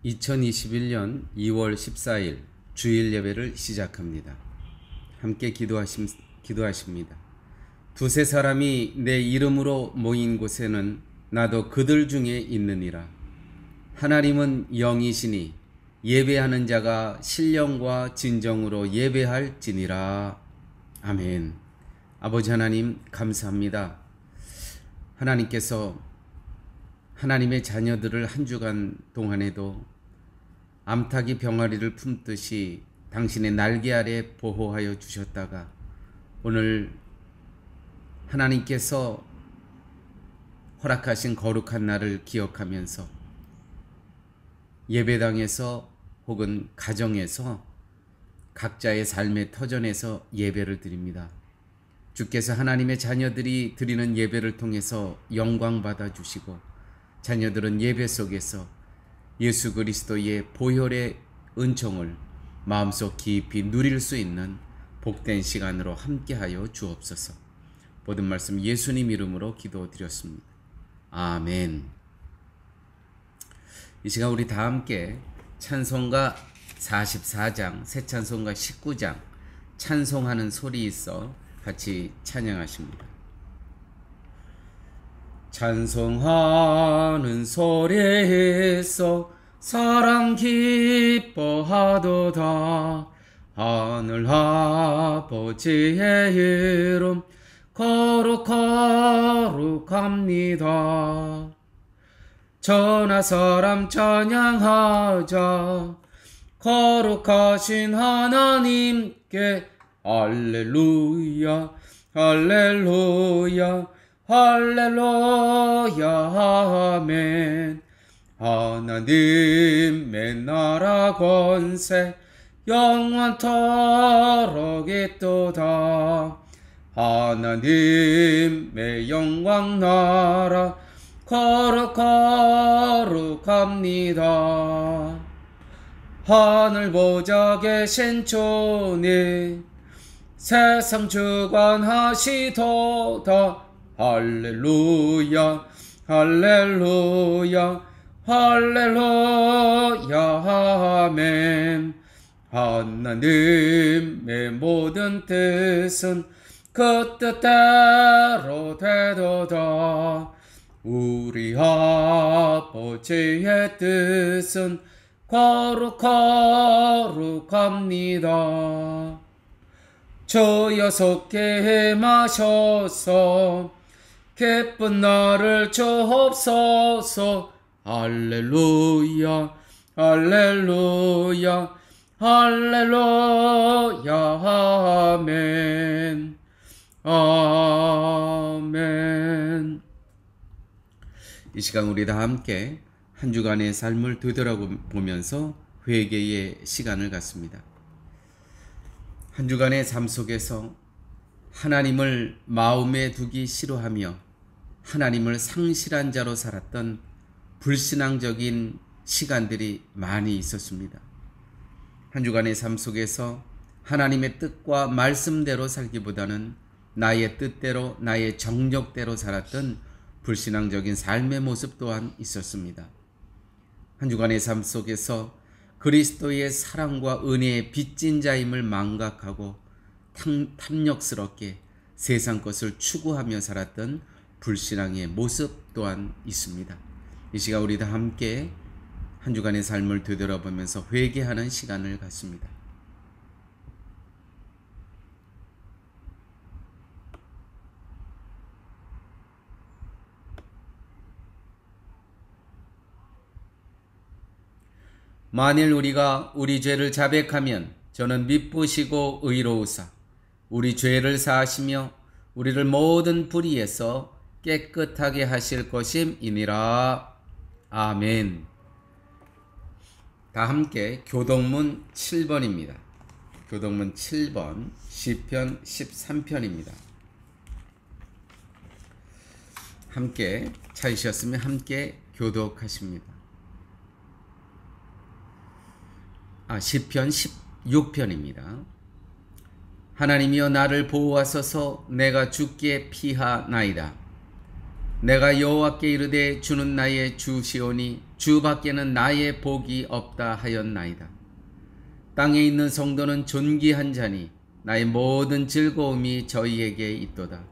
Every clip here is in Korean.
2021년 2월 14일 주일 예배를 시작합니다. 함께 기도하십니다. 두세 사람이 내 이름으로 모인 곳에는 나도 그들 중에 있느니라. 하나님은 영이시니 예배하는 자가 신령과 진정으로 예배할지니라. 아멘. 아버지 하나님 감사합니다. 하나님께서 하나님의 자녀들을 한 주간 동안에도 암탉이 병아리를 품듯이 당신의 날개 아래 보호하여 주셨다가 오늘 하나님께서 허락하신 거룩한 날을 기억하면서 예배당에서 혹은 가정에서 각자의 삶의 터전에서 예배를 드립니다. 주께서 하나님의 자녀들이 드리는 예배를 통해서 영광 받아 주시고 자녀들은 예배 속에서 예수 그리스도의 보혈의 은총을 마음속 깊이 누릴 수 있는 복된 시간으로 함께하여 주옵소서. 모든 말씀 예수님 이름으로 기도드렸습니다. 아멘. 이 시간 우리 다 함께 찬송가 44장, 새 찬송가 19장 찬송하는 소리 있어 같이 찬양하십니다. 찬송하는 소리 있어 사랑 기뻐하도다. 하늘 아버지의 이름 거룩합니다. 천하 사람 찬양하자. 거룩하신 하나님께 할렐루야 할렐루야 할렐루야 아멘. 하나님의 나라 권세 영원토록 있도다. 하나님의 영광 나라 거룩합니다. 하늘 보좌 계신 주님 세상 주관하시도다. 할렐루야 할렐루야 할렐루야 아멘. 하나님의 모든 뜻은 그 뜻대로 되도다. 우리 아버지의 뜻은 거룩합니다. 주여 속히 마셔서 기쁜 날을 주옵소서. 할렐루야 할렐루야 할렐루야 아멘 아멘. 이 시간 우리 다 함께 한 주간의 삶을 되돌아보면서 회개의 시간을 갖습니다. 한 주간의 삶 속에서 하나님을 마음에 두기 싫어하며 하나님을 상실한 자로 살았던 불신앙적인 시간들이 많이 있었습니다. 한 주간의 삶 속에서 하나님의 뜻과 말씀대로 살기보다는 나의 뜻대로 나의 정력대로 살았던 불신앙적인 삶의 모습 또한 있었습니다. 한 주간의 삶 속에서 그리스도의 사랑과 은혜의 빚진 자임을 망각하고 탐욕스럽게 세상 것을 추구하며 살았던 불신앙의 모습 또한 있습니다. 이 시간 우리 다 함께 한 주간의 삶을 되돌아보면서 회개하는 시간을 갖습니다. 만일 우리가 우리 죄를 자백하면 저는 미쁘시고 의로우사 우리 죄를 사하시며 우리를 모든 불의에서 깨끗하게 하실 것임이니라. 아멘. 다 함께 교동문 7번입니다. 교동문 7번 시편 13편입니다. 함께 찾으셨으면 함께 교독하십니다. 시편 16편입니다. 하나님이여 나를 보호하소서. 내가 주께 피하나이다. 내가 여호와께 이르되 주는 나의 주시오니 주밖에는 나의 복이 없다 하였나이다. 땅에 있는 성도는 존귀한 자니 나의 모든 즐거움이 저희에게 있도다.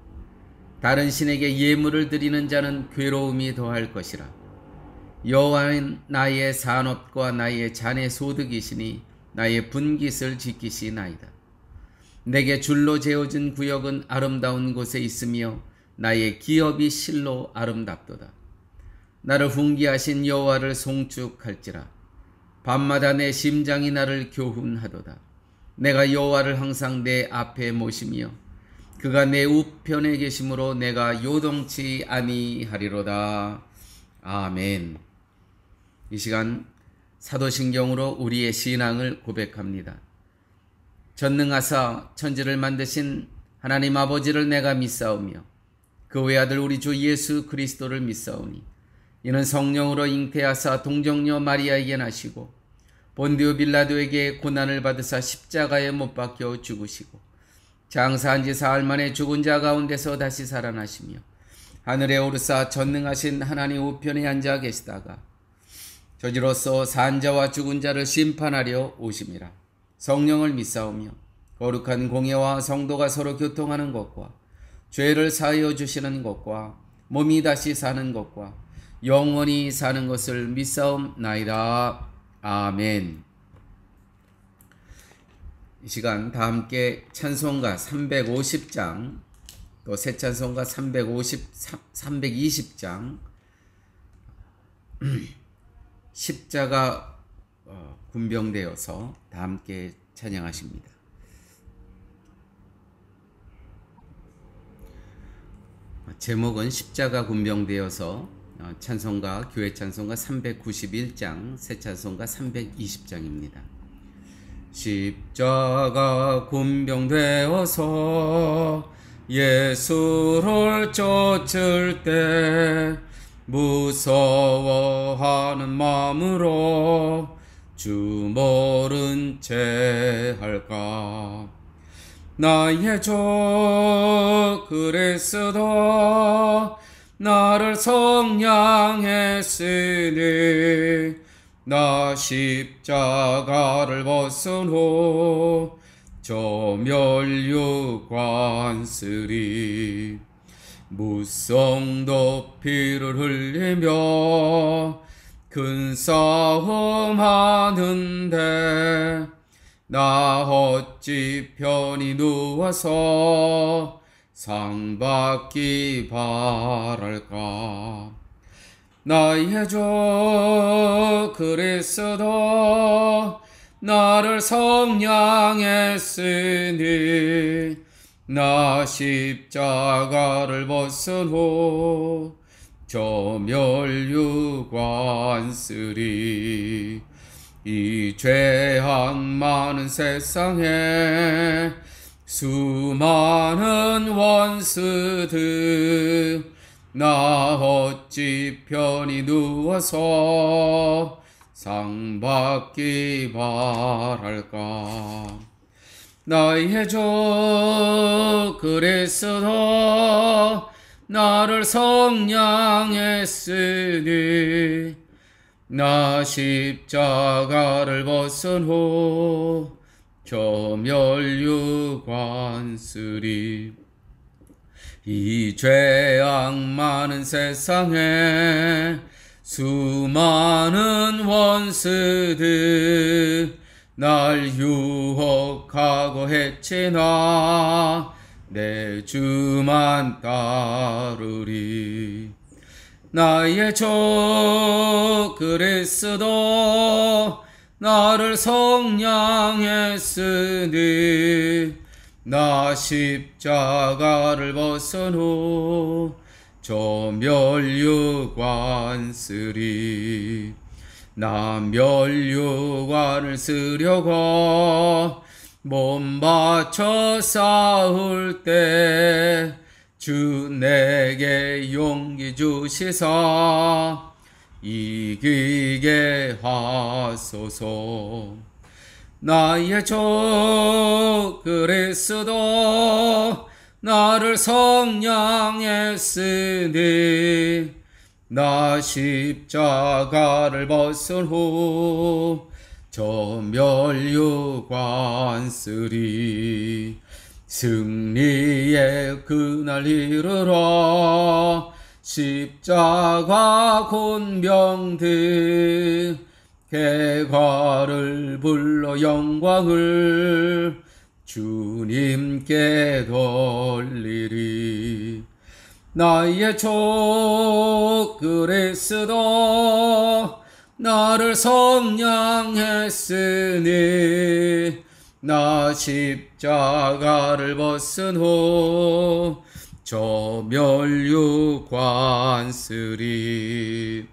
다른 신에게 예물을 드리는 자는 괴로움이 더할 것이라. 여호와는 나의 산업과 나의 잔의 소득이시니 나의 분깃을 지키시나이다. 내게 줄로 재어진 구역은 아름다운 곳에 있으며 나의 기업이 실로 아름답도다. 나를 훈계하신 여호와를 송축할지라. 밤마다 내 심장이 나를 교훈하도다. 내가 여호와를 항상 내 앞에 모시며 그가 내 우편에 계심으로 내가 요동치 아니하리로다. 아멘. 이 시간 사도신경으로 우리의 신앙을 고백합니다. 전능하사 천지를 만드신 하나님 아버지를 내가 믿사오며 그 외아들 우리 주 예수 그리스도를 믿사오니 이는 성령으로 잉태하사 동정녀 마리아에게 나시고 본디오 빌라도에게 고난을 받으사 십자가에 못 박혀 죽으시고 장사한 지 사흘 만에 죽은 자 가운데서 다시 살아나시며 하늘에 오르사 전능하신 하나님 우편에 앉아 계시다가 저지로서 산 자와 죽은 자를 심판하려 오심이라. 성령을 믿사오며 거룩한 공예와 성도가 서로 교통하는 것과 죄를 사하여 주시는 것과 몸이 다시 사는 것과 영원히 사는 것을 믿사옵나이다. 아멘. 이 시간 다 함께 찬송가 350장 또 새 찬송가 320장 십자가 군병되어서 다 함께 찬양하십니다. 제목은 십자가 군병되어서 찬송가 교회 찬송가 391장 새 찬송가 320장입니다. 십자가 군병되어서 예수를 쫓을 때 무서워하는 마음으로 주 모른 채 할까. 나의 주 그리스도 나를 성량했으니 나 십자가를 벗은 후 저 멸류관 쓰리. 무성도 피를 흘리며 큰 싸움 하는데 나 어찌 편히 누워서 상 받기 바랄까. 나의 주 그리스도 나를 성량했으니 나 십자가를 벗은 후 저 멸류관 쓰리. 이 죄악 많은 세상에 수많은 원수들 나 어찌 편히 누워서 상 받기 바랄까. 나의 주 그리스도 나를 성량했으니 나 십자가를 벗은 후 저 멸류관 쓰리. 이 죄악 많은 세상에 수많은 원수들 날 유혹하고 해치나 내 주만 따르리. 나의 주 그리스도 나를 성량했으니 나 십자가를 벗은 후 저 멸류관 쓰리. 나 멸류관을 쓰려고 몸 바쳐 싸울 때 주 내게 용기 주시사 이기게 하소서. 나의 주 그리스도 나를 성량했으니 나 십자가를 벗은 후 저 멸류관 쓰리 승리의 그날 이르러 십자가 권병들 개과를 불러 영광을 주님께 돌리리. 나의 족 그리스도 나를 성량했으니 나 십자가를 벗은 후 저 멸류관 쓰리.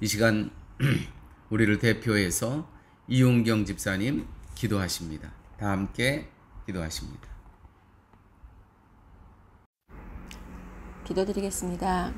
이 시간 우리를 대표해서 이용경 집사님 기도하십니다. 다 함께 기도하십니다. 기도드리겠습니다.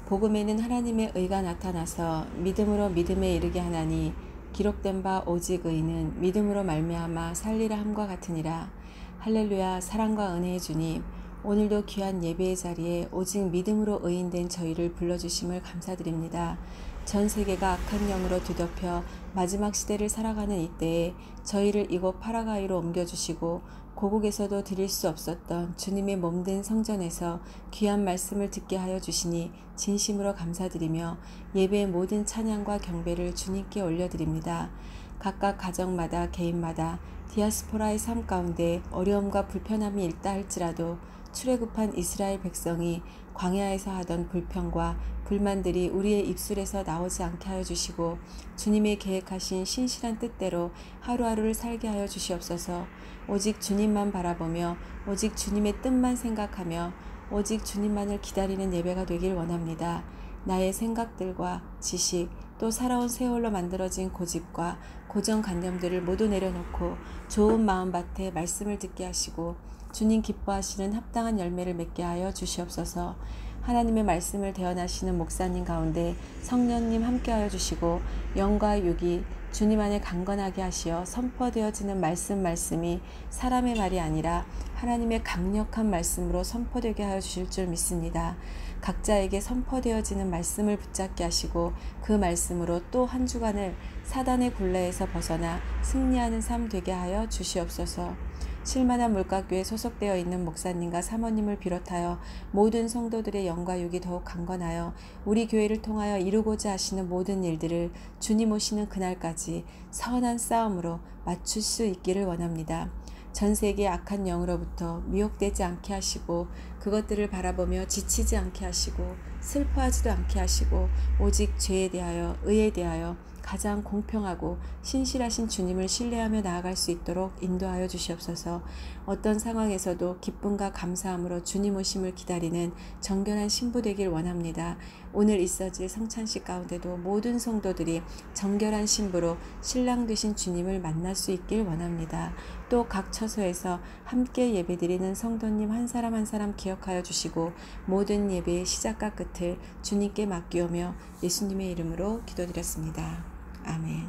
복음에는 하나님의 의가 나타나서 믿음으로 믿음에 이르게 하나니 기록된 바 오직 의는 믿음으로 말미암아 살리라 함과 같으니라. 할렐루야. 사랑과 은혜의 주님, 오늘도 귀한 예배의 자리에 오직 믿음으로 의인된 저희를 불러주심을 감사드립니다. 전 세계가 악한 영으로 뒤덮여 마지막 시대를 살아가는 이때에 저희를 이곳 파라과이로 옮겨주시고 고국에서도 드릴 수 없었던 주님의 몸된 성전에서 귀한 말씀을 듣게 하여 주시니 진심으로 감사드리며 예배의 모든 찬양과 경배를 주님께 올려드립니다. 각각 가정마다 개인마다 디아스포라의 삶 가운데 어려움과 불편함이 있다 할지라도 출애굽한 이스라엘 백성이 광야에서 하던 불평과 불만들이 우리의 입술에서 나오지 않게 하여 주시고 주님의 계획하신 신실한 뜻대로 하루하루를 살게 하여 주시옵소서. 오직 주님만 바라보며 오직 주님의 뜻만 생각하며 오직 주님만을 기다리는 예배가 되길 원합니다. 나의 생각들과 지식 또 살아온 세월로 만들어진 고집과 고정관념들을 모두 내려놓고 좋은 마음밭에 말씀을 듣게 하시고 주님 기뻐하시는 합당한 열매를 맺게 하여 주시옵소서. 하나님의 말씀을 대언하시는 목사님 가운데 성령님 함께하여 주시고 영과 육이 주님 안에 강건하게 하시어 선포되어지는 말씀이 사람의 말이 아니라 하나님의 강력한 말씀으로 선포되게 하여 주실 줄 믿습니다. 각자에게 선포되어지는 말씀을 붙잡게 하시고 그 말씀으로 또 한 주간을 사단의 굴레에서 벗어나 승리하는 삶 되게 하여 주시옵소서. 실만한 물가교에 소속되어 있는 목사님과 사모님을 비롯하여 모든 성도들의 영과 육이 더욱 강건하여 우리 교회를 통하여 이루고자 하시는 모든 일들을 주님 오시는 그날까지 선한 싸움으로 맞출 수 있기를 원합니다. 전 세계 악한 영으로부터 미혹되지 않게 하시고 그것들을 바라보며 지치지 않게 하시고 슬퍼하지도 않게 하시고 오직 죄에 대하여 의에 대하여 가장 공평하고 신실하신 주님을 신뢰하며 나아갈 수 있도록 인도하여 주시옵소서. 어떤 상황에서도 기쁨과 감사함으로 주님 오심을 기다리는 정결한 신부 되길 원합니다. 오늘 있어질 성찬식 가운데도 모든 성도들이 정결한 신부로 신랑 되신 주님을 만날 수 있길 원합니다. 또 각 처소에서 함께 예배드리는 성도님 한 사람 한 사람 기억하여 주시고 모든 예배의 시작과 끝을 주님께 맡기오며 예수님의 이름으로 기도드렸습니다. 아멘.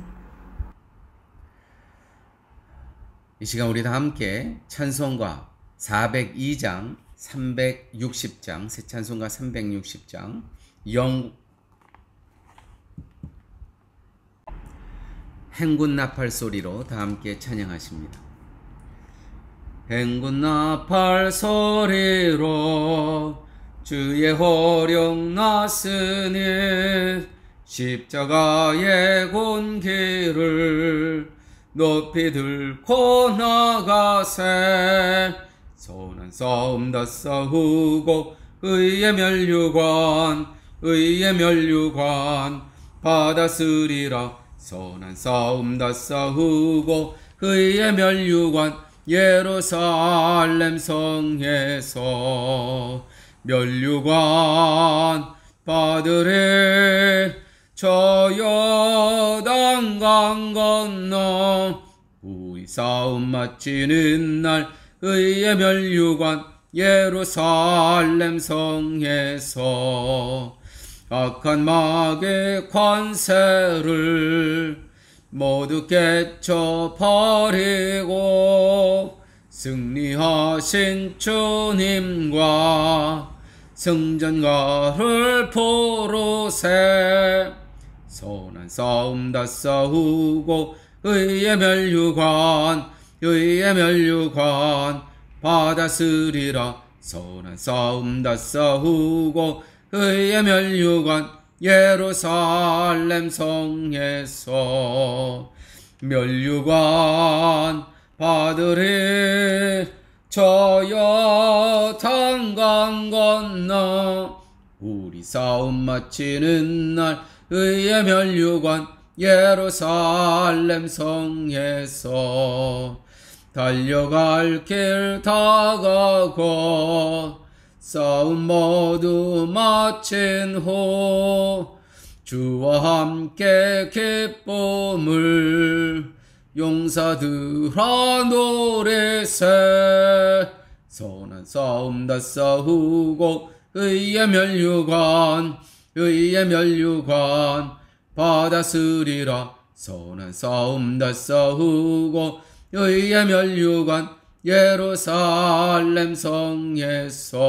이 시간 우리 다 함께 찬송가 402장, 360장, 새 찬송가 360장, 행군 나팔 소리로 다 함께 찬양하십니다. 행군 나팔 소리로 주의 호령 났으니 십자가의 군기를 높이 들고 나가세. 선한 싸움 다 싸우고 의의 멸류관 받았으리라. 선한 싸움 다 싸우고 의의 멸류관 예루살렘 성에서 멸류관 받으리. 저 요단강 건너 우리 싸움 마치는 날 의의 멸류관 예루살렘 성에서 악한 마귀의 관세를 모두 깨쳐버리고 승리하신 주님과 승전가를 포로세 선한 싸움 다 싸우고 의의 멸류관 받았으리라. 선한 싸움 다 싸우고 의의 멸류관 예루살렘 성에서 멸류관 받으리. 저여 단강 건너 우리 싸움 마치는 날 의의 멸류관 예루살렘 성에서 달려갈 길 다가고 싸움 모두 마친 후 주와 함께 기쁨을 용사들아 노래세. 선한 싸움 다 싸우고 의의 멸류관 받았으리라. 선한 싸움 다 싸우고 의의 멸류관 예루살렘 성에서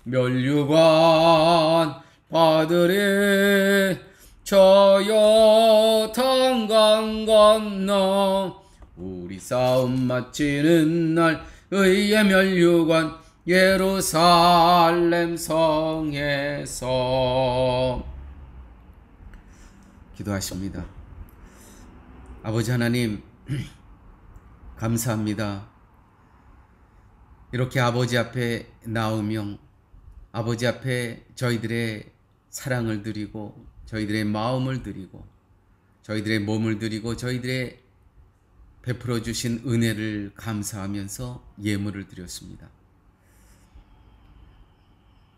멸류관 받으리. 저여 단강 건너 우리 싸움 마치는 날 의의 멸류관 예루살렘 성에서. 기도하십니다. 아버지 하나님, 감사합니다. 이렇게 아버지 앞에 나오며 아버지 앞에 저희들의 사랑을 드리고 저희들의 마음을 드리고 저희들의 몸을 드리고 저희들의 베풀어 주신 은혜를 감사하면서 예물을 드렸습니다.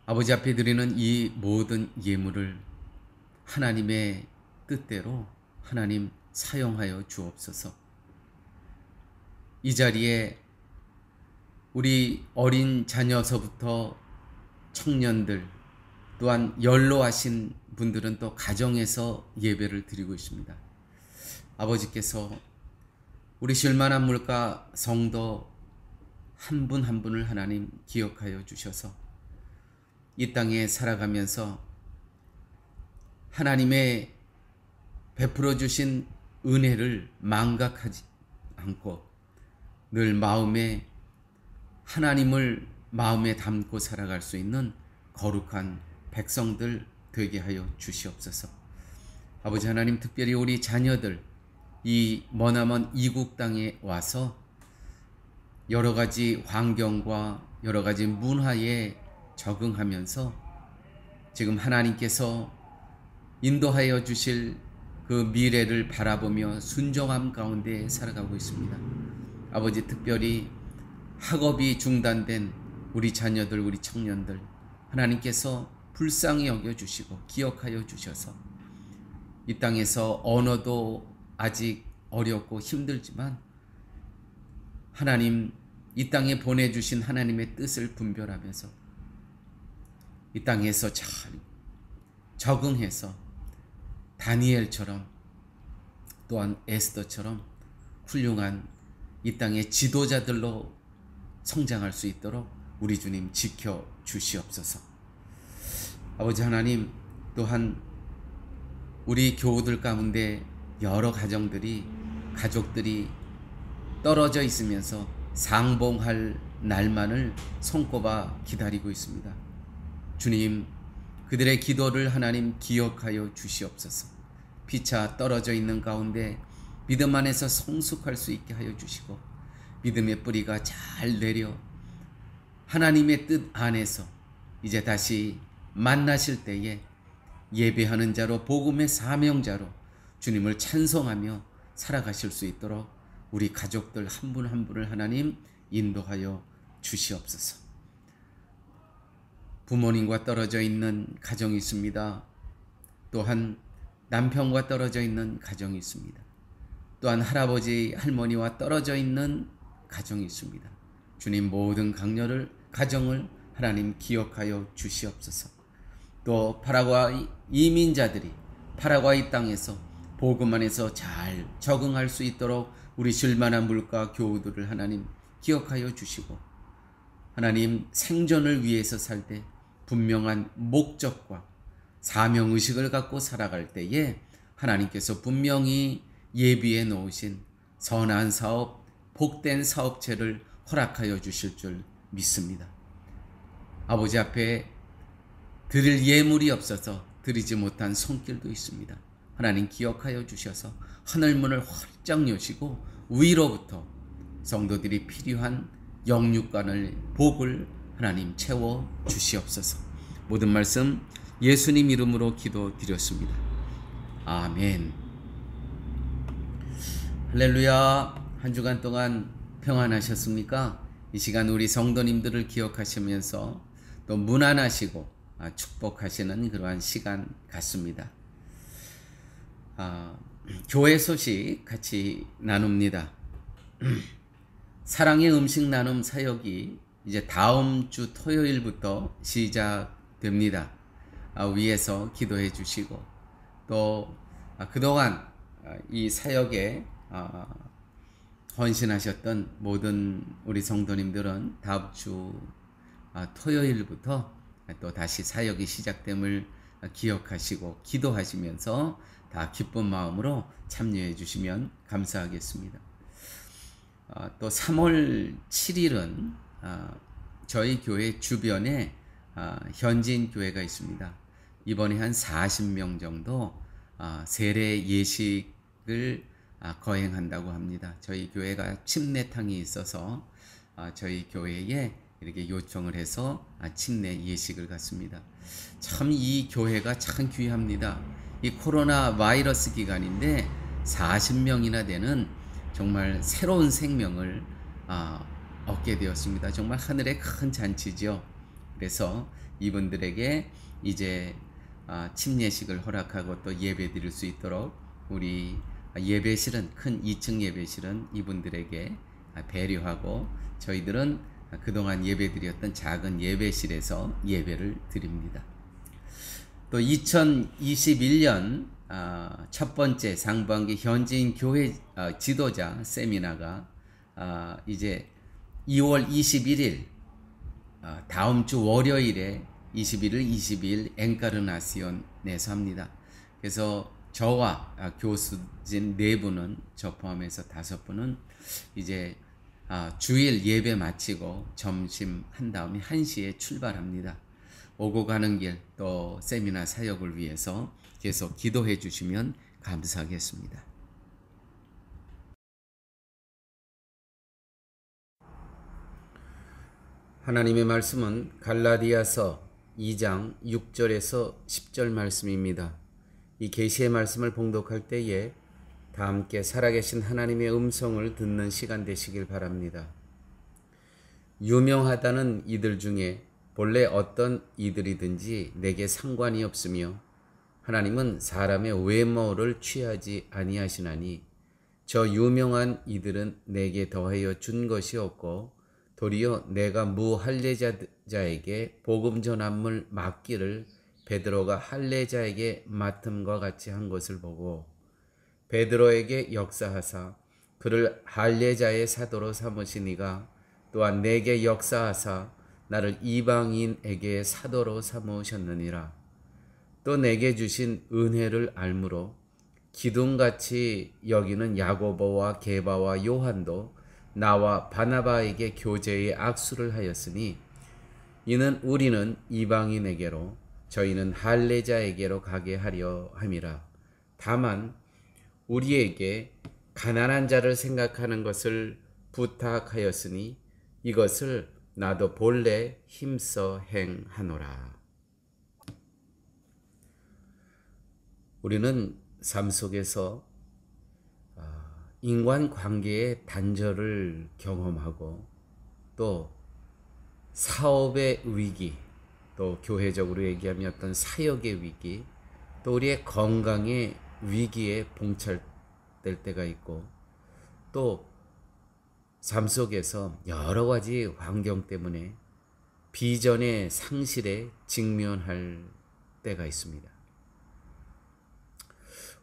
아버지 앞에 드리는 이 모든 예물을 하나님의 뜻대로 하나님 사용하여 주옵소서. 이 자리에 우리 어린 자녀서부터 청년들 또한 연로하신 분들은 또 가정에서 예배를 드리고 있습니다. 아버지께서 우리 실만한 물가 성도 한 분 한 분을 하나님 기억하여 주셔서 이 땅에 살아가면서 하나님의 베풀어 주신 은혜를 망각하지 않고 늘 마음에 하나님을 마음에 담고 살아갈 수 있는 거룩한 백성들 되게 하여 주시옵소서. 아버지 하나님, 특별히 우리 자녀들 이 머나먼 이국 땅에 와서 여러 가지 환경과 여러 가지 문화에 적응하면서 지금 하나님께서 인도하여 주실 그 미래를 바라보며 순종함 가운데 살아가고 있습니다. 아버지, 특별히 학업이 중단된 우리 자녀들, 우리 청년들 하나님께서 불쌍히 여겨주시고 기억하여 주셔서 이 땅에서 언어도 아직 어렵고 힘들지만 하나님 이 땅에 보내주신 하나님의 뜻을 분별하면서 이 땅에서 잘 적응해서 다니엘처럼 또한 에스더처럼 훌륭한 이 땅의 지도자들로 성장할 수 있도록 우리 주님 지켜 주시옵소서. 아버지 하나님, 또한 우리 교우들 가운데 여러 가족들이 떨어져 있으면서 상봉할 날만을 손꼽아 기다리고 있습니다. 주님, 그들의 기도를 하나님 기억하여 주시옵소서. 피차 떨어져 있는 가운데 믿음 안에서 성숙할 수 있게 하여 주시고 믿음의 뿌리가 잘 내려 하나님의 뜻 안에서 이제 다시 만나실 때에 예배하는 자로 복음의 사명자로 주님을 찬송하며 살아가실 수 있도록 우리 가족들 한 분 한 분을 하나님 인도하여 주시옵소서. 부모님과 떨어져 있는 가정이 있습니다. 또한 남편과 떨어져 있는 가정이 있습니다. 또한 할아버지 할머니와 떨어져 있는 가정이 있습니다. 주님, 모든 가정을 하나님 기억하여 주시옵소서. 또 파라과이 이민자들이 파라과이 땅에서 복음 안에서 잘 적응할 수 있도록 우리 실만한 물가 교우들을 하나님 기억하여 주시고 하나님 생존을 위해서 살 때 분명한 목적과 사명의식을 갖고 살아갈 때에 하나님께서 분명히 예비해 놓으신 선한 사업, 복된 사업체를 허락하여 주실 줄 믿습니다. 아버지 앞에 드릴 예물이 없어서 드리지 못한 손길도 있습니다. 하나님 기억하여 주셔서 하늘문을 활짝 여시고 위로부터 성도들이 필요한 영육간을 복을 하나님 채워 주시옵소서. 모든 말씀 예수님 이름으로 기도드렸습니다. 아멘. 할렐루야. 한 주간 동안 평안하셨습니까? 이 시간 우리 성도님들을 기억하시면서 또 문안하시고 축복하시는 그러한 시간 같습니다. 교회 소식 같이 나눕니다. 사랑의 음식 나눔 사역이 이제 다음 주 토요일부터 시작됩니다. 위에서 기도해 주시고 또 그동안 이 사역에 헌신하셨던 모든 우리 성도님들은 다음 주 토요일부터 또 다시 사역이 시작됨을 기억하시고 기도하시면서 다 기쁜 마음으로 참여해 주시면 감사하겠습니다. 또 3월 7일은 저희 교회 주변에 현지인 교회가 있습니다. 이번에 한 40명 정도 세례 예식을 거행한다고 합니다. 저희 교회가 침례탕이 있어서 저희 교회에 이렇게 요청을 해서 침례 예식을 갖습니다. 참 이 교회가 참 귀합니다. 이 코로나 바이러스 기간인데 40명이나 되는 정말 새로운 생명을 얻게 되었습니다. 정말 하늘의 큰 잔치죠. 그래서 이분들에게 이제 침례식을 허락하고 또 예배 드릴 수 있도록 우리 예배실은 큰 2층 예배실은 이분들에게 배려하고 저희들은 그동안 예배 드렸던 작은 예배실에서 예배를 드립니다. 또 2021년 첫 번째 상반기 현지인 교회 지도자 세미나가 이제 2월 21일 다음 주 월요일에 21일, 22일 엔카르나시온에서 합니다. 그래서 저와 교수진 4분은 저 포함해서 5분은 이제 주일 예배 마치고 점심 한 다음에 1시에 출발합니다. 오고 가는 길 또 세미나 사역을 위해서 계속 기도해 주시면 감사하겠습니다. 하나님의 말씀은 갈라디아서 2장 6절에서 10절 말씀입니다. 이 계시의 말씀을 봉독할 때에 다 함께 살아계신 하나님의 음성을 듣는 시간 되시길 바랍니다. 유명하다는 이들 중에 본래 어떤 이들이든지 내게 상관이 없으며 하나님은 사람의 외모를 취하지 아니하시나니 저 유명한 이들은 내게 더하여 준 것이 없고 도리어 내가 무할례자에게 복음 전함을 맡기를 베드로가 할례자에게 맡음과 같이 한 것을 보고 베드로에게 역사하사 그를 할례자의 사도로 삼으시니가 또한 내게 역사하사 나를 이방인에게 사도로 삼으셨느니라. 또 내게 주신 은혜를 알므로 기둥같이 여기는 야고보와 게바와 요한도 나와 바나바에게 교제의 악수를 하였으니 이는 우리는 이방인에게로 저희는 할례자에게로 가게 하려 함이라. 다만 우리에게 가난한 자를 생각하는 것을 부탁하였으니 이것을 나도 본래 힘써 행하노라. 우리는 삶 속에서 인간관계의 단절을 경험하고 또 사업의 위기, 또 교회적으로 얘기하면 어떤 사역의 위기, 또 우리의 건강의 위기에 봉착될 때가 있고 또 삶 속에서 여러 가지 환경 때문에 비전의 상실에 직면할 때가 있습니다.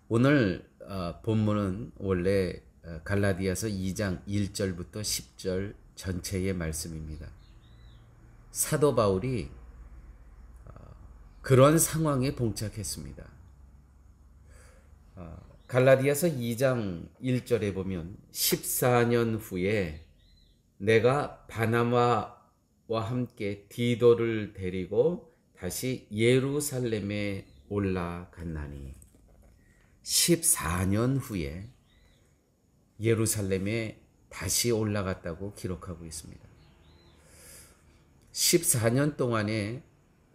오늘 본문은 원래 갈라디아서 2장 1절부터 10절 전체의 말씀입니다. 사도 바울이 그런 상황에 봉착했습니다. 갈라디아서 2장 1절에 보면 14년 후에 내가 바나바와 함께 디도를 데리고 다시 예루살렘에 올라갔나니 14년 후에 예루살렘에 다시 올라갔다고 기록하고 있습니다. 14년 동안에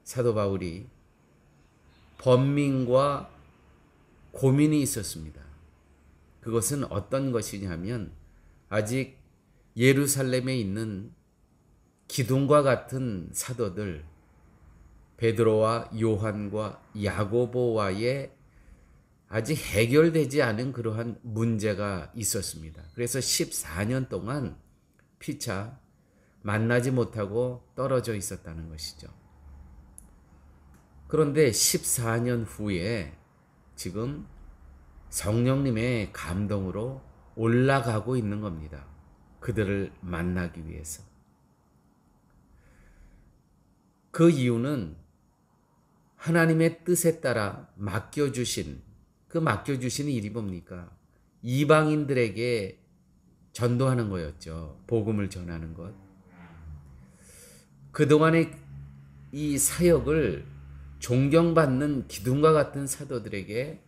사도 바울이 번민과 고민이 있었습니다. 그것은 어떤 것이냐면 아직 예루살렘에 있는 기둥과 같은 사도들 베드로와 요한과 야고보와의 아직 해결되지 않은 그러한 문제가 있었습니다. 그래서 14년 동안 피차 만나지 못하고 떨어져 있었다는 것이죠. 그런데 14년 후에 지금 성령님의 감동으로 올라가고 있는 겁니다. 그들을 만나기 위해서. 그 이유는 하나님의 뜻에 따라 맡겨주신 일이 뭡니까? 이방인들에게 전도하는 거였죠. 복음을 전하는 것. 그동안의 이 사역을 존경받는 기둥과 같은 사도들에게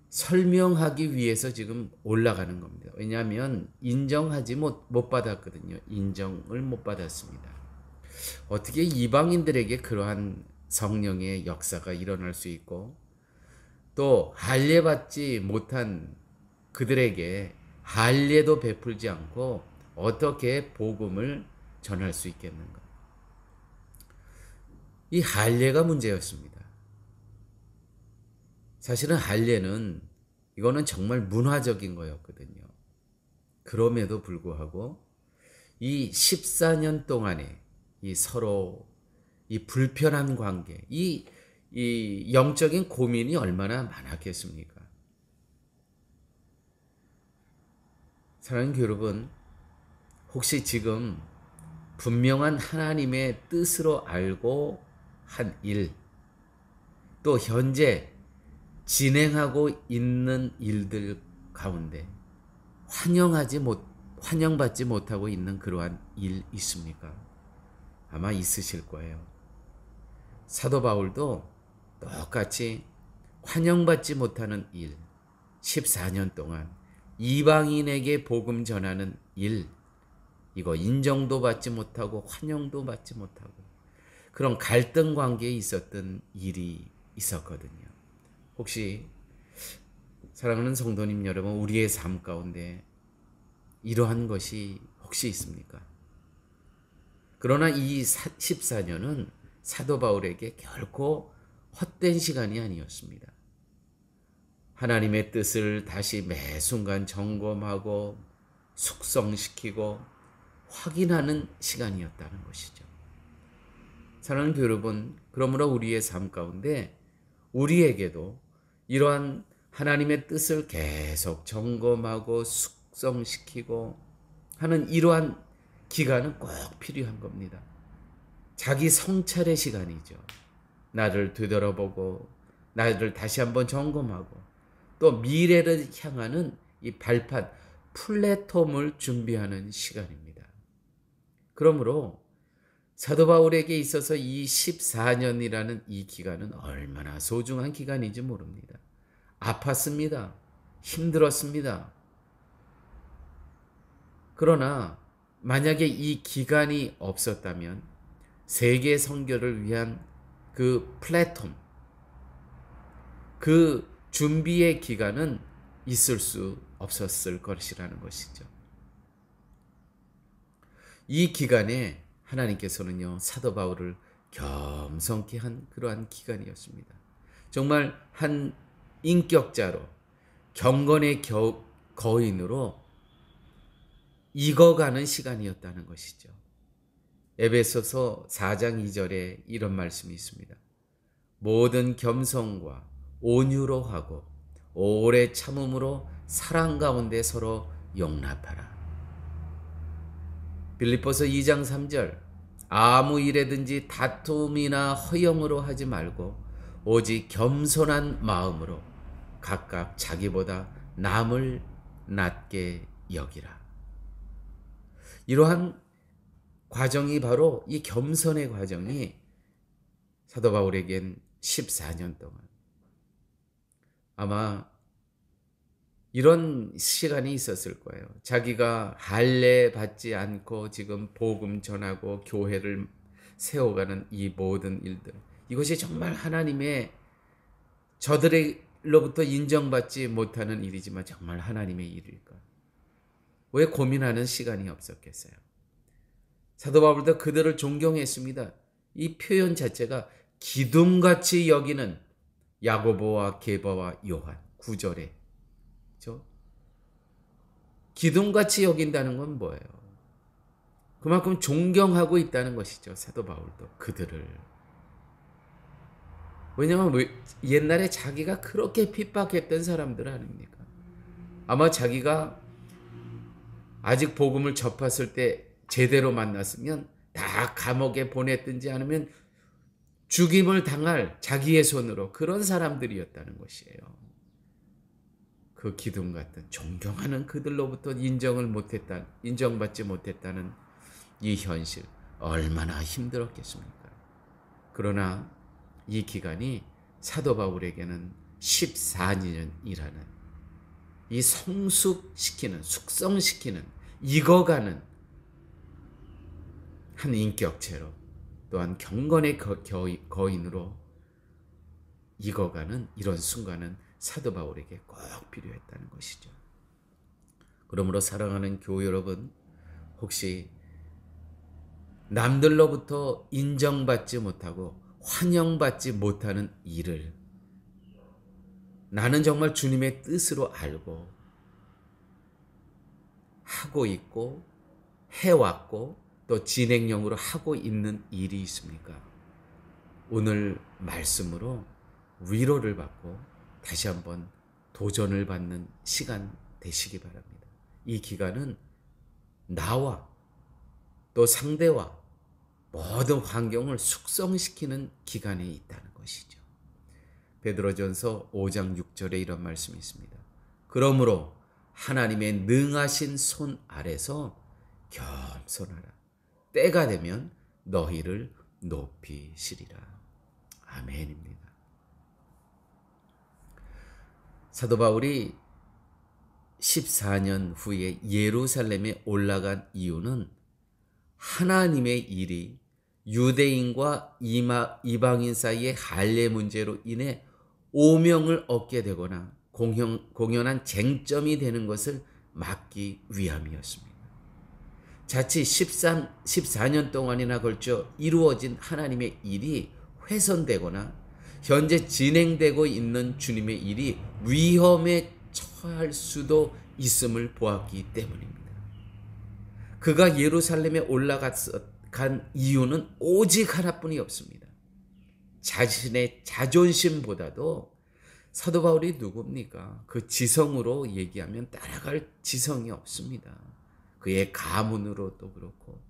설명하기 위해서 지금 올라가는 겁니다. 왜냐하면 인정하지 못 받았거든요. 인정을 못 받았습니다. 어떻게 이방인들에게 그러한 성령의 역사가 일어날 수 있고 또 할례받지 못한 그들에게 할례도 베풀지 않고 어떻게 복음을 전할 수 있겠는가? 이 할례가 문제였습니다. 사실은 할례는 이거는 정말 문화적인 거였거든요. 그럼에도 불구하고 이 14년 동안에 이 서로 이 불편한 관계, 이 영적인 고민이 얼마나 많았겠습니까? 사랑하는 여러분, 혹시 지금 분명한 하나님의 뜻으로 알고 한 일, 또 현재 진행하고 있는 일들 가운데 환영받지 못하고 있는 그러한 일 있습니까? 아마 있으실 거예요. 사도 바울도 똑같이 환영받지 못하는 일, 14년 동안 이방인에게 복음 전하는 일, 이거 인정도 받지 못하고 환영도 받지 못하고 그런 갈등 관계에 있었던 일이 있었거든요. 혹시 사랑하는 성도님 여러분, 우리의 삶 가운데 이러한 것이 혹시 있습니까? 그러나 이 14년은 사도 바울에게 결코 헛된 시간이 아니었습니다. 하나님의 뜻을 다시 매 순간 점검하고 숙성시키고 확인하는 시간이었다는 것이죠. 사랑하는 여러분, 그러므로 우리의 삶 가운데 우리에게도 이러한 하나님의 뜻을 계속 점검하고 숙성시키고 하는 이러한 기간은 꼭 필요한 겁니다. 자기 성찰의 시간이죠. 나를 되돌아보고 나를 다시 한번 점검하고 또 미래를 향하는 이 발판, 플랫폼을 준비하는 시간입니다. 그러므로 사도 바울에게 있어서 이 14년이라는 이 기간은 얼마나 소중한 기간인지 모릅니다. 아팠습니다. 힘들었습니다. 그러나 만약에 이 기간이 없었다면 세계 선교를 위한 그 플랫폼, 그 준비의 기간은 있을 수 없었을 것이라는 것이죠. 이 기간에 하나님께서는요, 사도 바울을 겸손케 한 그러한 기간이었습니다. 정말 한 인격자로, 경건의 거인으로 익어가는 시간이었다는 것이죠. 에베소서 4장 2절에 이런 말씀이 있습니다. 모든 겸손과 온유로 하고 오래 참음으로 사랑 가운데 서로 용납하라. 빌립보서 2장 3절 아무 일에든지 다툼이나 허영으로 하지 말고 오직 겸손한 마음으로 각각 자기보다 남을 낮게 여기라. 이러한 과정이 바로 이 겸손의 과정이 사도 바울에겐 14년 동안 아마 이런 시간이 있었을 거예요. 자기가 할례 받지 않고 지금 복음 전하고 교회를 세워가는 이 모든 일들, 이것이 정말 하나님의 저들로부터 인정받지 못하는 일이지만 정말 하나님의 일일까? 왜 고민하는 시간이 없었겠어요? 사도 바울도 그들을 존경했습니다. 이 표현 자체가 기둥같이 여기는 야고보와 게바와 요한 9절에 그렇죠? 기둥같이 여긴다는 건 뭐예요? 그만큼 존경하고 있다는 것이죠. 사도 바울도 그들을. 왜냐하면 옛날에 자기가 그렇게 핍박했던 사람들 아닙니까? 아마 자기가 아직 복음을 접했을 때 제대로 만났으면 다 감옥에 보냈든지 아니면 죽임을 당할 자기의 손으로 그런 사람들이었다는 것이에요. 그 기둥 같은 존경하는 그들로부터 인정받지 못했다는 이 현실 얼마나 힘들었겠습니까? 그러나 이 기간이 사도 바울에게는 14년이라는 이 성숙시키는, 숙성시키는, 익어가는 한 인격체로 또한 경건의 거인으로 익어가는 이런 순간은 사도 바울에게 꼭 필요했다는 것이죠. 그러므로 사랑하는 교회 여러분, 혹시 남들로부터 인정받지 못하고 환영받지 못하는 일을 나는 정말 주님의 뜻으로 알고 하고 있고 해왔고 또 진행형으로 하고 있는 일이 있습니까? 오늘 말씀으로 위로를 받고 다시 한번 도전을 받는 시간 되시기 바랍니다. 이 기간은 나와 또 상대와 모든 환경을 숙성시키는 기간에 있다는 것이죠. 베드로전서 5장 6절에 이런 말씀이 있습니다. 그러므로 하나님의 능하신 손 아래서 겸손하라. 때가 되면 너희를 높이시리라. 아멘입니다. 사도 바울이 14년 후에 예루살렘에 올라간 이유는 하나님의 일이 유대인과 이방인 사이의 할례 문제로 인해 오명을 얻게 되거나 공연한 쟁점이 되는 것을 막기 위함이었습니다. 자칫 14년 동안이나 걸쳐 이루어진 하나님의 일이 훼손되거나 현재 진행되고 있는 주님의 일이 위험에 처할 수도 있음을 보았기 때문입니다. 그가 예루살렘에 올라간 이유는 오직 하나뿐이 없습니다. 자신의 자존심보다도 사도 바울이 누굽니까? 그 지성으로 얘기하면 따라갈 지성이 없습니다. 그의 가문으로도 그렇고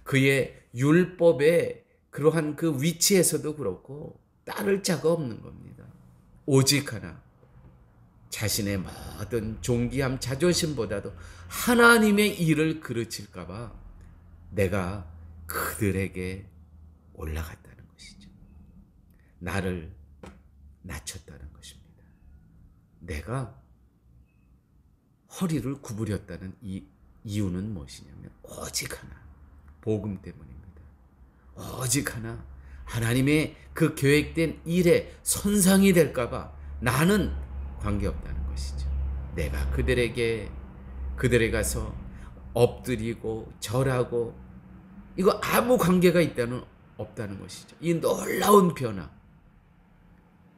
그의 율법의 그러한 그 위치에서도 그렇고 따를 자가 없는 겁니다. 오직 하나, 자신의 모든 존귀함 자존심보다도 하나님의 일을 그르칠까 봐 내가 그들에게 올라갔다는 것이죠. 나를 낮췄다는 것입니다. 내가 허리를 구부렸다는 이 이유는 무엇이냐면 오직 하나, 복음 때문입니다. 오직 하나, 하나님의 그 계획된 일에 손상이 될까 봐 나는 관계없다는 것이죠. 내가 그들에게 가서 엎드리고 절하고 이거 아무 관계가 없다는 것이죠. 이 놀라운 변화.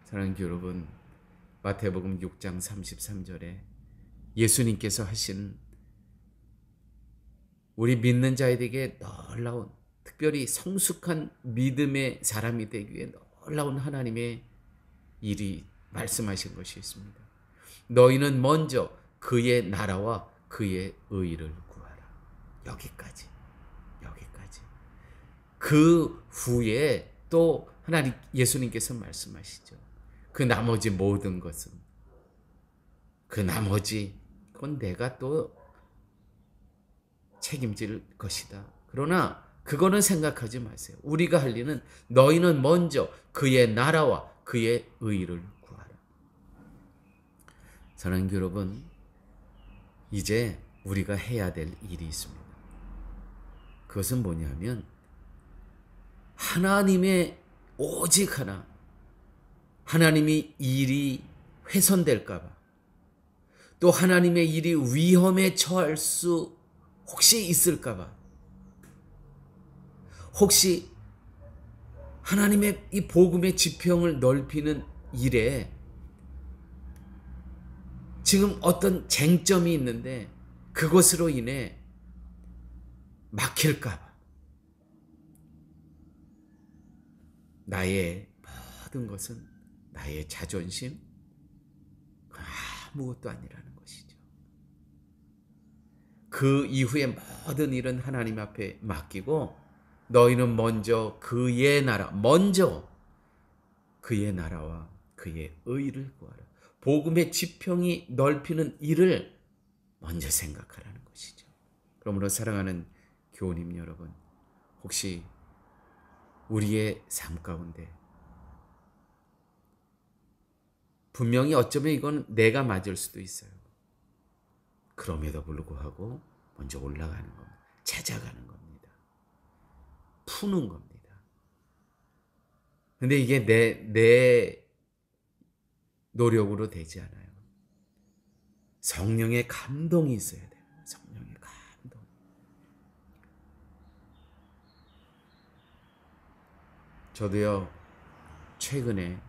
사랑하는 여러분, 마태복음 6장 33절에 예수님께서 하신 우리 믿는 자에게 놀라운, 특별히 성숙한 믿음의 사람이 되기 위해 놀라운 하나님의 일이 말씀하신 것이 있습니다. 너희는 먼저 그의 나라와 그의 의를 구하라. 여기까지. 그 후에 또 하나님 예수님께서 말씀하시죠. 그 나머지 모든 것은 그건 내가 또 책임질 것이다. 그러나 그거는 생각하지 마세요. 우리가 할 일은 너희는 먼저 그의 나라와 그의 의를 구하라. 사랑하는 여러분, 이제 우리가 해야 될 일이 있습니다. 그것은 뭐냐면 하나님의 오직 하나, 하나님이 일이 훼손될까 봐, 또 하나님의 일이 위험에 처할 수 혹시 있을까 봐, 혹시 하나님의 이 복음의 지평을 넓히는 일에 지금 어떤 쟁점이 있는데 그것으로 인해 막힐까 봐, 나의 모든 것은 나의 자존심, 아무것도 아니라는 것이죠. 그 이후의 모든 일은 하나님 앞에 맡기고 너희는 먼저 그의 나라와 그의 의를 구하라. 복음의 지평이 넓히는 일을 먼저 생각하라는 것이죠. 그러므로 사랑하는 교우님 여러분, 혹시 우리의 삶 가운데 분명히 어쩌면 이건 내가 맞을 수도 있어요. 그럼에도 불구하고 먼저 올라가는 겁니다. 찾아가는 겁니다. 푸는 겁니다. 근데 이게 내 노력으로 되지 않아요. 성령의 감동이 있어야 돼요. 성령의 감동. 저도요, 최근에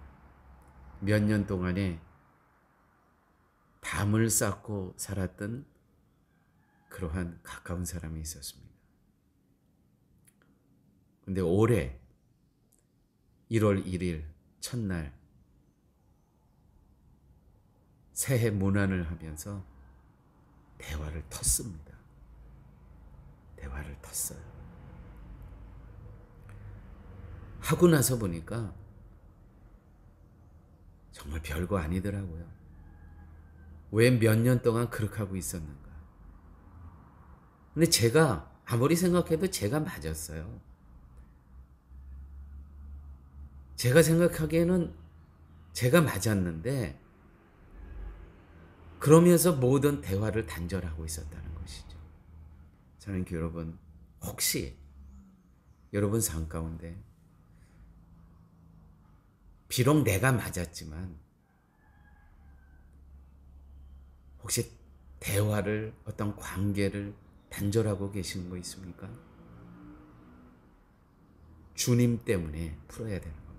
몇 년 동안에 담을 쌓고 살았던 그러한 가까운 사람이 있었습니다. 근데 올해 1월 1일 첫날 새해 문안을 하면서 대화를 텄습니다. 대화를 텄어요. 하고 나서 보니까 정말 별거 아니더라고요. 왜 몇 년 동안 그렇게 하고 있었는가. 근데 제가 아무리 생각해도 제가 맞았어요. 제가 생각하기에는 제가 맞았는데 그러면서 모든 대화를 단절하고 있었다는 것이죠. 사랑하는 여러분, 혹시 여러분 삶 가운데 비록 내가 맞았지만 혹시 대화를, 어떤 관계를 단절하고 계시는 거 있습니까? 주님 때문에 풀어야 되는 겁니다.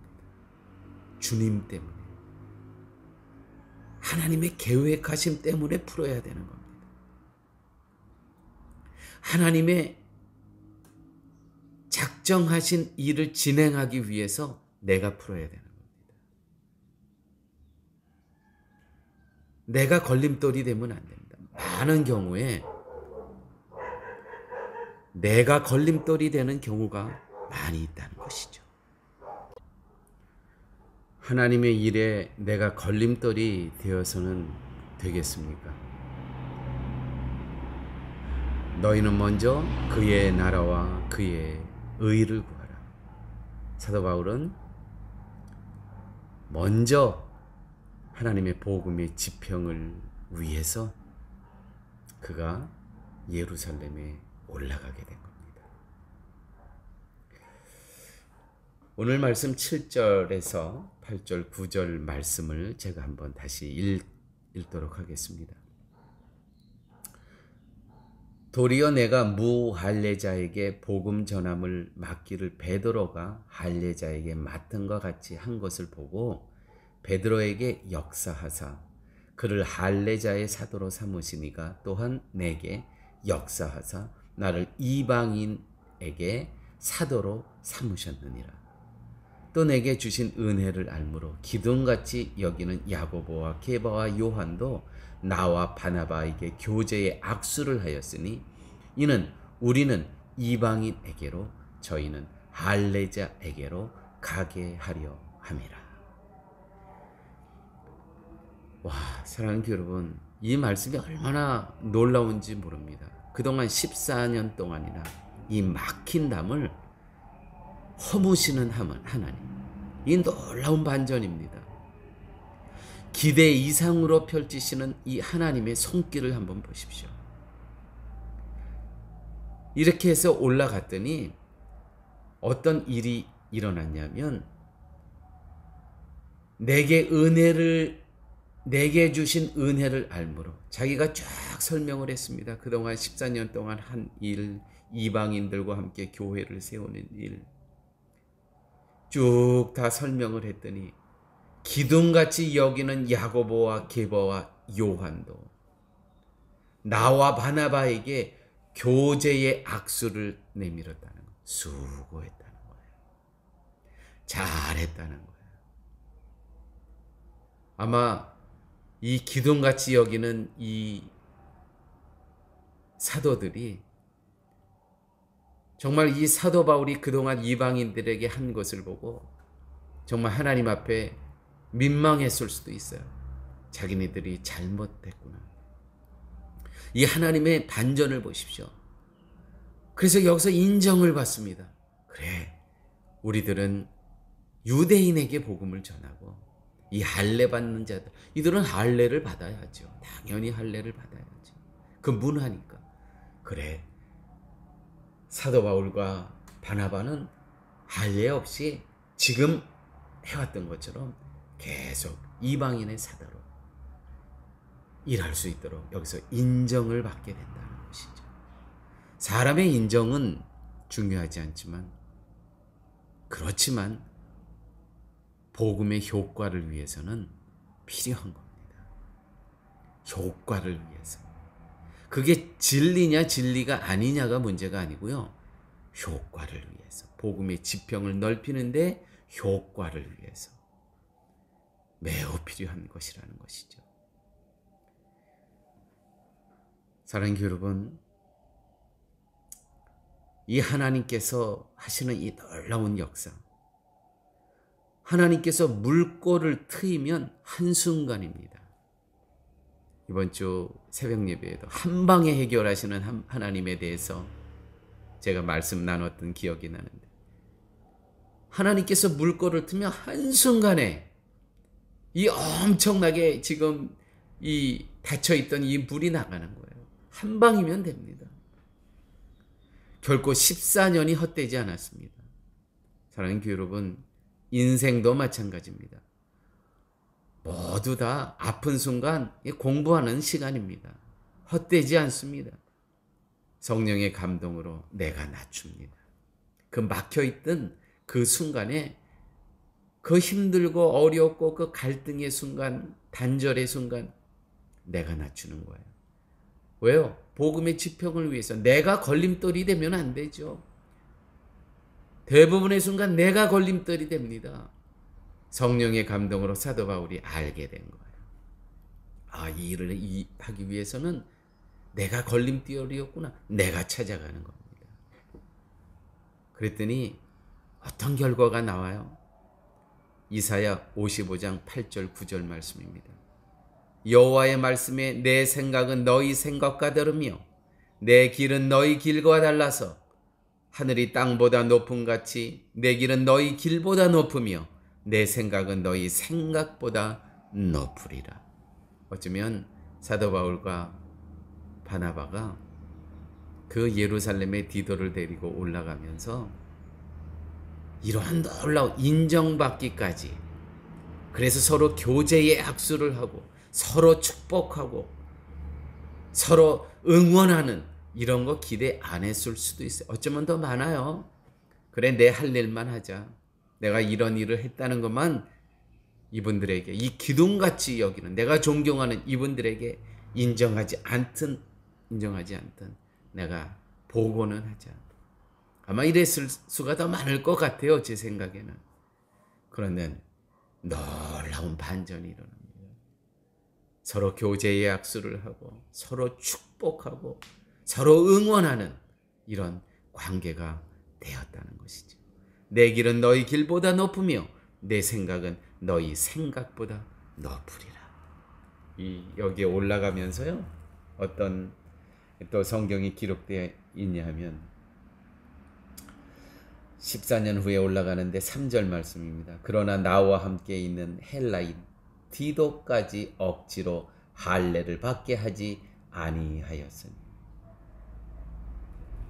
주님 때문에, 하나님의 계획하심 때문에 풀어야 되는 겁니다. 하나님의 작정하신 일을 진행하기 위해서 내가 풀어야 되는 겁니다. 내가 걸림돌이 되면 안 됩니다. 많은 경우에 내가 걸림돌이 되는 경우가 많이 있다는 것이죠. 하나님의 일에 내가 걸림돌이 되어서는 되겠습니까? 너희는 먼저 그의 나라와 그의 의를 구하라. 사도 바울은 먼저 하나님의 복음의 지평을 위해서 그가 예루살렘에 올라가게 된 겁니다. 오늘 말씀 7절에서 8절, 9절 말씀을 제가 한번 다시 읽도록 하겠습니다. 도리어 내가 무할례자에게 복음 전함을 맡기를 베드로가 할례자에게 맡은 것 같이 한 것을 보고 베드로에게 역사하사 그를 할례자의 사도로 삼으시니가 또한 내게 역사하사 나를 이방인에게 사도로 삼으셨느니라. 또 내게 주신 은혜를 알므로 기둥같이 여기는 야고보와 게바와 요한도 나와 바나바에게 교제의 악수를 하였으니 이는 우리는 이방인에게로 저희는 할례자에게로 가게 하려 함이라. 와, 사랑하는 여러분, 이 말씀이 얼마나 놀라운지 모릅니다. 그동안 14년 동안이나 이 막힌 담을 허무시는 하나님, 이 놀라운 반전입니다. 기대 이상으로 펼치시는 이 하나님의 손길을 한번 보십시오. 이렇게 해서 올라갔더니 어떤 일이 일어났냐면, 내게 주신 은혜를 알므로, 자기가 쫙 설명을 했습니다. 그동안 14년 동안 한 일, 이방인들과 함께 교회를 세우는 일, 쭉 다 설명을 했더니 기둥같이 여기는 야고보와 게바와 요한도 나와 바나바에게 교제의 악수를 내밀었다는 거예요. 수고했다는 거예요. 잘했다는 거예요. 아마 이 기둥같이 여기는 이 사도들이 정말 이 사도 바울이 그동안 이방인들에게 한 것을 보고 정말 하나님 앞에 민망했을 수도 있어요. 자기네들이 잘못됐구나. 이 하나님의 반전을 보십시오. 그래서 여기서 인정을 받습니다. 그래, 우리들은 유대인에게 복음을 전하고 이 할례 받는 자들, 이들은 할례를 받아야죠. 당연히 할례를 받아야죠. 그 문화니까. 그래, 사도 바울과 바나바는 할례 없이 지금 해왔던 것처럼 계속 이방인의 사도로 일할 수 있도록 여기서 인정을 받게 된다는 것이죠. 사람의 인정은 중요하지 않지만, 그렇지만 복음의 효과를 위해서는 필요한 겁니다. 효과를 위해서. 그게 진리냐 진리가 아니냐가 문제가 아니고요. 효과를 위해서. 복음의 지평을 넓히는데 효과를 위해서. 매우 필요한 것이라는 것이죠. 사랑하는 여러분, 이 하나님께서 하시는 이 놀라운 역사, 하나님께서 물꼬를 트이면 한순간입니다. 이번 주 새벽 예배에도 한 방에 해결하시는 하나님에 대해서 제가 말씀 나눴던 기억이 나는데, 하나님께서 물꼬를 트면 한순간에 이 엄청나게 지금 이 닫혀있던 이 물이 나가는 거예요. 한 방이면 됩니다. 결코 14년이 헛되지 않았습니다. 사랑하는 여러분, 인생도 마찬가지입니다. 모두 다 아픈 순간 공부하는 시간입니다. 헛되지 않습니다. 성령의 감동으로 내가 낮춥니다. 그 막혀있던 그 순간에, 그 힘들고 어렵고 그 갈등의 순간, 단절의 순간, 내가 낮추는 거예요. 왜요? 복음의 지평을 위해서. 내가 걸림돌이 되면 안 되죠. 대부분의 순간 내가 걸림돌이 됩니다. 성령의 감동으로 사도 바울이 알게 된 거예요. 아, 이 일을 하기 위해서는 내가 걸림돌이었구나. 내가 찾아가는 겁니다. 그랬더니 어떤 결과가 나와요? 이사야 55장 8절 9절 말씀입니다. 여호와의 말씀에 내 생각은 너희 생각과 다르며 내 길은 너희 길과 달라서 하늘이 땅보다 높음같이 내 길은 너희 길보다 높으며 내 생각은 너희 생각보다 높으리라. 어쩌면 사도 바울과 바나바가 그 예루살렘의 디도를 데리고 올라가면서 이러한 놀라운 인정받기까지, 그래서 서로 교제의 악수를 하고 서로 축복하고 서로 응원하는 이런 거 기대 안 했을 수도 있어요. 어쩌면 더 많아요. 그래, 내 할 일만 하자. 내가 이런 일을 했다는 것만 이분들에게, 이 기둥같이 여기는 내가 존경하는 이분들에게 인정하지 않든 내가 보고는 하자. 아마 이랬을 수가 더 많을 것 같아요, 제 생각에는. 그런데 놀라운 반전이 일어납니다. 서로 교제의 약수를 하고 서로 축복하고 서로 응원하는 이런 관계가 되었다는 것이죠. 내 길은 너희 길보다 높으며 내 생각은 너희 생각보다 높으리라. 여기에 올라가면서요, 어떤 또 성경이 기록되어 있냐면 14년 후에 올라가는데 3절 말씀입니다. 그러나 나와 함께 있는 헬라인 디도까지 억지로 할례를 받게 하지 아니하였으니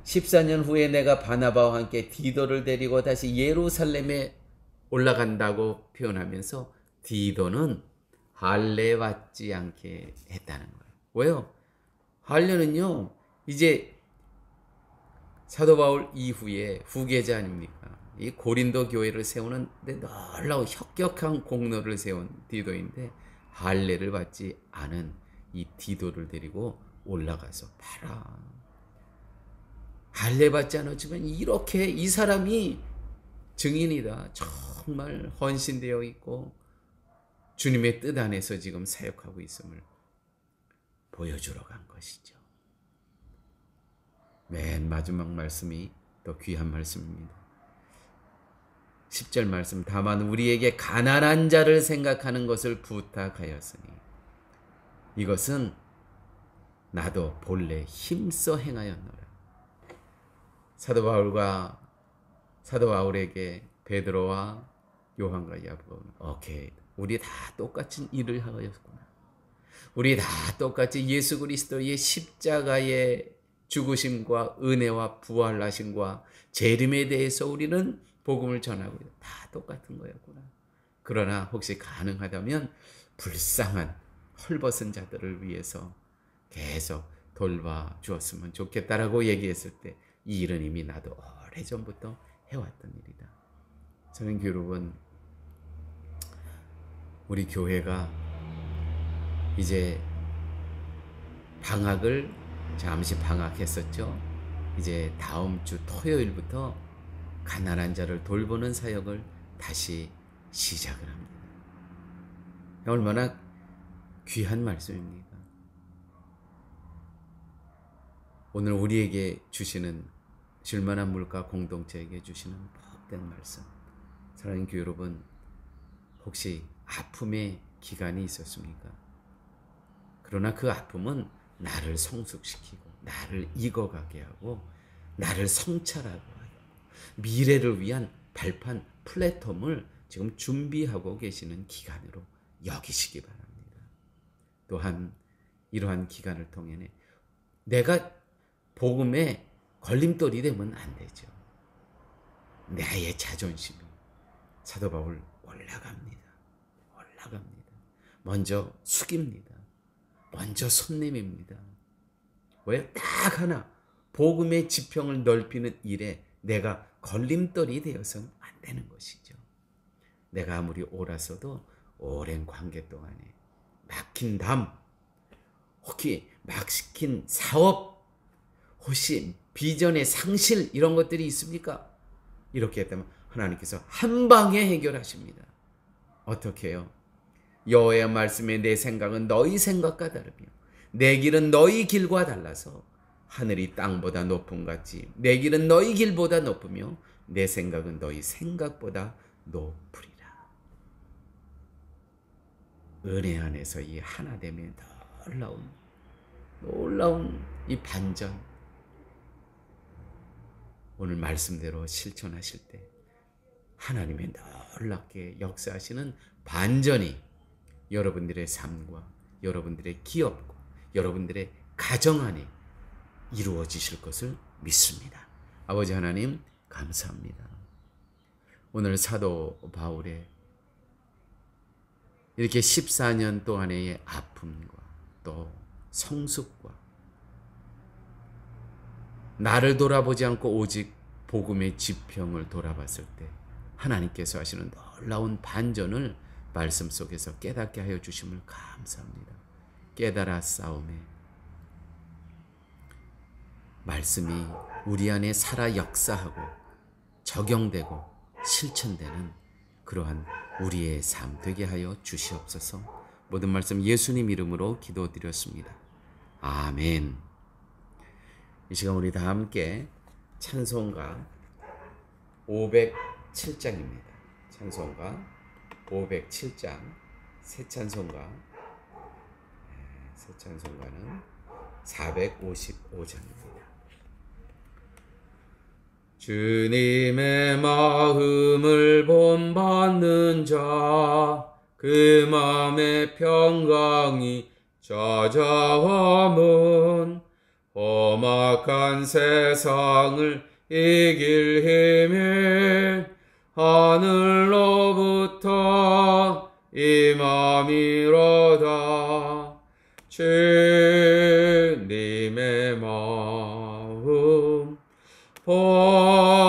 14년 후에 내가 바나바와 함께 디도를 데리고 다시 예루살렘에 올라간다고 표현하면서 디도는 할례 받지 않게 했다는 거예요. 왜요? 할례는요, 이제 사도 바울 이후에 후계자 아닙니까? 이 고린도 교회를 세우는 데 놀라운 혁혁한 공로를 세운 디도인데 할례를 받지 않은 이 디도를 데리고 올라가서 봐라. 할례 받지 않았지만 이렇게 이 사람이 증인이다. 정말 헌신되어 있고 주님의 뜻 안에서 지금 사역하고 있음을 보여주러 간 것이죠. 맨 마지막 말씀이 또 귀한 말씀입니다. 10절 말씀, 다만 우리에게 가난한 자를 생각하는 것을 부탁하였으니 이것은 나도 본래 힘써 행하였노라. 사도 바울에게 베드로와 요한과 야고보는 오케이, 우리 다 똑같은 일을 하였구나. 우리 다 똑같이 예수 그리스도의 십자가의 죽으심과 은혜와 부활하심과 재림에 대해서 우리는 복음을 전하고 다 똑같은 거였구나. 그러나 혹시 가능하다면 불쌍한 헐벗은 자들을 위해서 계속 돌봐주었으면 좋겠다라고 얘기했을 때 이 일은 이미 나도 오래전부터 해왔던 일이다. 사랑하는 여러분, 우리 교회가 이제 방학을 잠시 방학했었죠. 이제 다음 주 토요일부터 가난한 자를 돌보는 사역을 다시 시작을 합니다. 얼마나 귀한 말씀입니까? 오늘 우리에게 주시는 줄만한 물가 공동체에게 주시는 복된 말씀. 사랑하는 교회 여러분, 혹시 아픔의 기간이 있었습니까? 그러나 그 아픔은 나를 성숙시키고 나를 익어가게 하고 나를 성찰하고 하고 미래를 위한 발판 플랫폼을 지금 준비하고 계시는 기간으로 여기시기 바랍니다. 또한 이러한 기간을 통해 내가 복음에 걸림돌이 되면 안 되죠. 나의 자존심이 사도 바울 올라갑니다. 먼저 숙입니다. 먼저 손 내밉니다. 왜? 딱 하나 복음의 지평을 넓히는 일에 내가 걸림돌이 되어서는 안 되는 것이죠. 내가 아무리 옳았어도 오랜 관계 동안에 막힌 담, 혹시 막힌 사업, 혹시 비전의 상실 이런 것들이 있습니까? 이렇게 했다면 하나님께서 한 방에 해결하십니다. 어떻게 해요? 여호와의 말씀에 내 생각은 너희 생각과 다르며 내 길은 너희 길과 달라서 하늘이 땅보다 높음 같이 내 길은 너희 길보다 높으며 내 생각은 너희 생각보다 높으리라. 은혜 안에서 이 하나됨의 놀라운 이 반전, 오늘 말씀대로 실천하실 때 하나님의 놀랍게 역사하시는 반전이 여러분들의 삶과 여러분들의 기업과 여러분들의 가정 안에 이루어지실 것을 믿습니다. 아버지 하나님 감사합니다. 오늘 사도 바울의 이렇게 14년 동안의 아픔과 또 성숙과 나를 돌아보지 않고 오직 복음의 지평을 돌아봤을 때 하나님께서 하시는 놀라운 반전을 말씀 속에서 깨닫게 하여 주심을 감사합니다. 깨달아 싸움에 말씀이 우리 안에 살아 역사하고 적용되고 실천되는 그러한 우리의 삶 되게 하여 주시옵소서. 모든 말씀 예수님 이름으로 기도드렸습니다. 아멘. 이 시간 우리 다 함께 찬송가 500 507장입니다. 찬송가 507장 새 찬송가는 455장입니다. 주님의 마음을 본받는 자, 그 마음의 평강이 찾아오면 험악한 세상을 이길 힘이 하늘로부터 임함이로다. 주님의 마음 본받아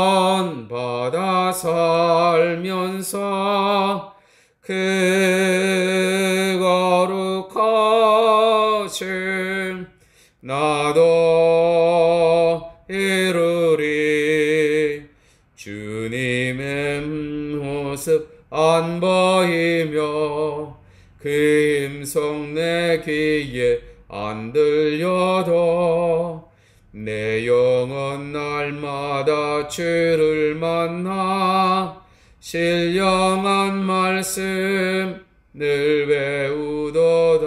살면서 그 거룩하심 나도 이루리. 주님의 모습 안 보이며 그 음성 내 귀에 안 들려도 내 영혼 날마다 주를 만나 신령한 말씀 늘 배우도다.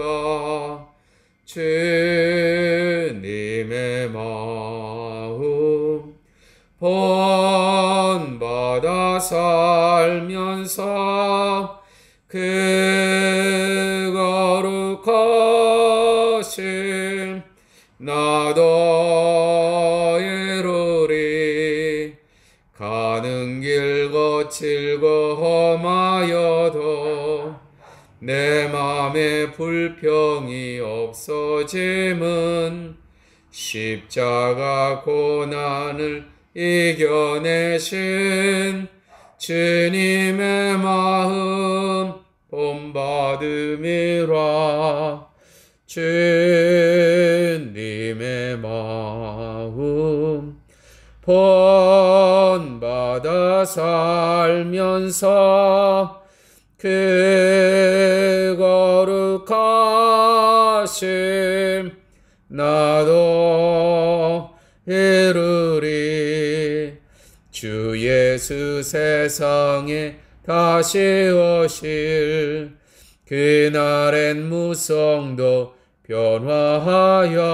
주님의 마음 본받아 살면서 그 거룩하심 나도 이루리. 가는 길 거칠고 험하여도 내 맘에 불평이 없어짐은 십자가 고난을 이겨내신 주님의 마음 본받음이라. 주님의 마음 본받아 살면서 그 거룩하심 나도 이루리. 주 예수 세상에 다시 오실 그날엔 무성도 변화하여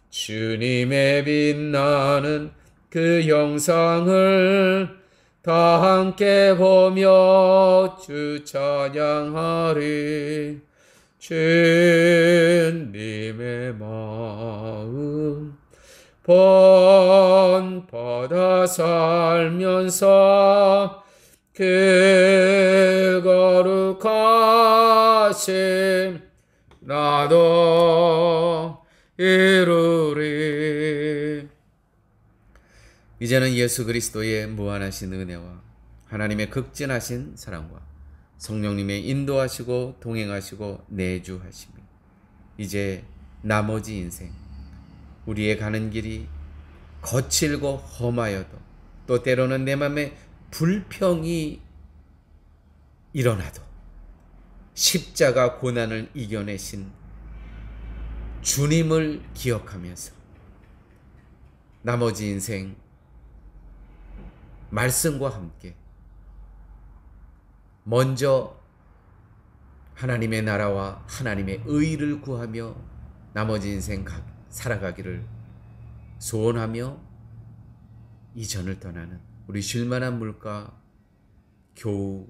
주님의 빛나는 그 형상을 다 함께 보며 주 찬양하리. 주님의 마음 본받아 살면서 그 거룩하심 나도 이루리. 이제는 예수 그리스도의 무한하신 은혜와 하나님의 극진하신 사랑과 성령님의 인도하시고 동행하시고 내주하심이 이제 나머지 인생 우리의 가는 길이 거칠고 험하여도 또 때로는 내 맘에 불평이 일어나도 십자가 고난을 이겨내신 주님을 기억하면서 나머지 인생 말씀과 함께 먼저 하나님의 나라와 하나님의 의를 구하며 나머지 인생 살아가기를 소원하며 이전을 떠나는 우리 쉴만한 물가 교우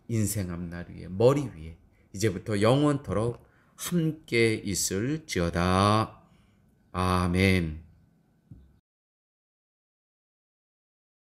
인생 앞날 위에 머리 위에 이제부터 영원토록 함께 있을지어다. 아멘.